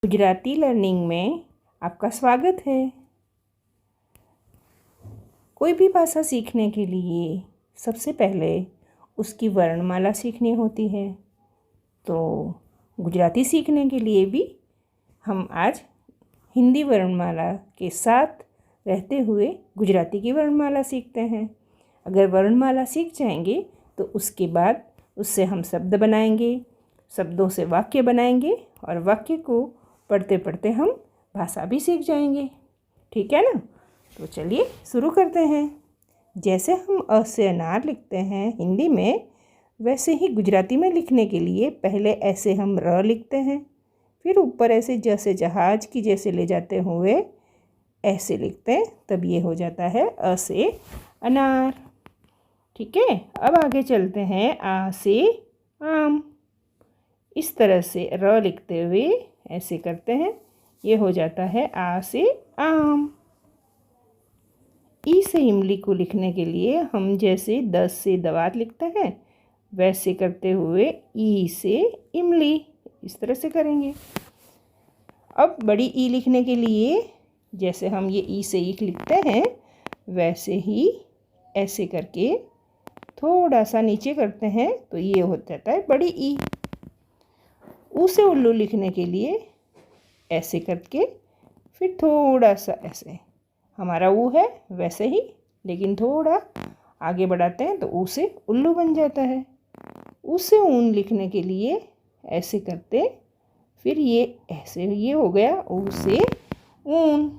Gujarati learning में आपका स्वागत है। कोई भी भाषा सीखने के लिए सबसे पहले उसकी वर्णमाला सीखनी होती है। तो गुजराती सीखने के लिए भी हम आज हिंदी वर्णमाला के साथ रहते हुए गुजराती की वर्णमाला सीखते हैं। अगर वर्णमाला सीख जाएंगे तो उसके बाद उससे हम शब्द बनाएंगे, शब्दों से वाक्य बनाएंगे और वाक्य को पढ़ते पढ़ते हम भाषा भी सीख जाएंगे। ठीक है ना? तो चलिए शुरू करते हैं। जैसे हम अ से अनार लिखते हैं हिंदी में, वैसे ही गुजराती में लिखने के लिए पहले ऐसे हम र लिखते हैं, फिर ऊपर ऐसे जैसे जहाज की जैसे ले जाते हुए ऐसे लिखते हैं, तब ये हो जाता है अ से अनार। ठीक है, अब आगे चलते हैं। आ से आम। इस तरह से र लिखते हुए ऐसे करते हैं, ये हो जाता है आ से आम। ई से इमली को लिखने के लिए हम जैसे 10 से दवात लिखते हैं, वैसे करते हुए ई से इमली इस तरह से करेंगे। अब बड़ी ई लिखने के लिए जैसे हम ये ई से ईख लिखते हैं, वैसे ही ऐसे करके थोड़ा सा नीचे करते हैं, तो ये हो जाता है बड़ी ई। ऊ से उल्लू लिखने के लिए ऐसे करके फिर थोड़ा सा ऐसे, हमारा ऊ है वैसे ही, लेकिन थोड़ा आगे बढ़ाते हैं तो ऊ से उल्लू बन जाता है। ऊ से ऊन लिखने के लिए ऐसे करते, फिर ये ऐसे, ये हो गया ऊ से ऊन।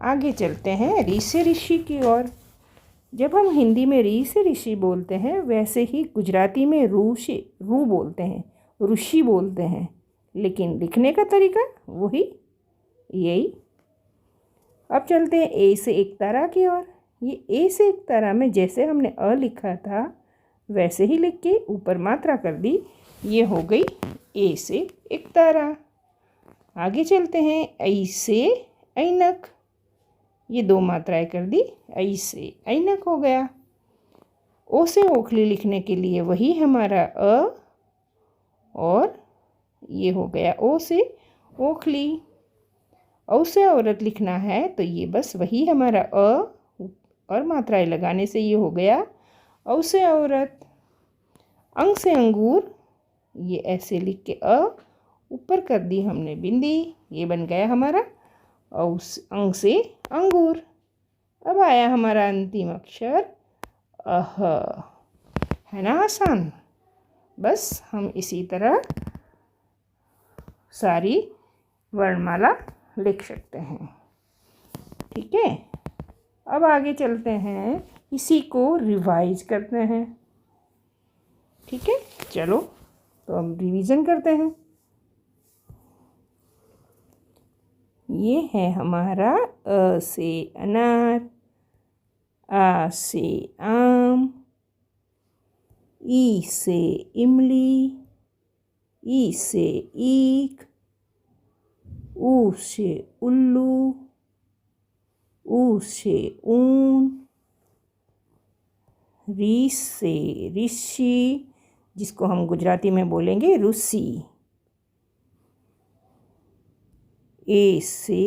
आगे चलते हैं री से ऋषि की ओर। जब हम हिंदी में री से ऋषि बोलते हैं, वैसे ही गुजराती में रू से रू बोलते हैं, ऋषि बोलते हैं, लेकिन लिखने का तरीका वही यही। अब चलते हैं ए से एकतारा की ओर। ये ए से एकतारा में जैसे हमने अ लिखा था, वैसे ही लिख के ऊपर मात्रा कर दी, ये हो गई ए से एकतारा। आगे चलते हैं ऐ से ऐनक। ये 2 मात्राएं कर दी, ऐ से ऐनक हो गया। ओ से ओखली लिखने के लिए वही हमारा अ, और ये हो गया ओ से ओखली। औ से औरत लिखना है तो ये बस वही हमारा अ और मात्राएं लगाने से ये हो गया औ से औरत। अंग से अंगूर, ये ऐसे लिख के अ ऊपर कर दी हमने बिंदी, ये बन गया हमारा अंग से अंगूर। अब आया हमारा अंतिम अक्षर अह। है ना आसान? बस हम इसी तरह सारी वर्णमाला लिख सकते हैं। ठीक है, अब आगे चलते हैं, इसी को रिवाइज करते हैं। ठीक है, चलो तो हम रिवीजन करते हैं। ये है हमारा अ से अनार, आ से आम, ई से इमली, ई से ईख, ऊ से उल्लू, ऊ से ऊन, री से ऋषि, जिसको हम गुजराती में बोलेंगे रूसी, ए से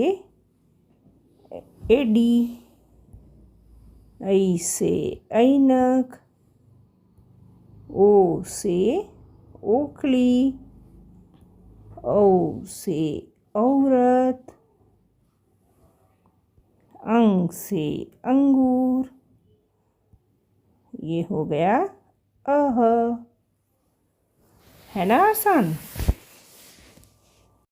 एडी, ऐ से ऐनक, ओ से ओखली, औ से औरत, अंग से अंगूर, ये हो गया अह। है ना आसान?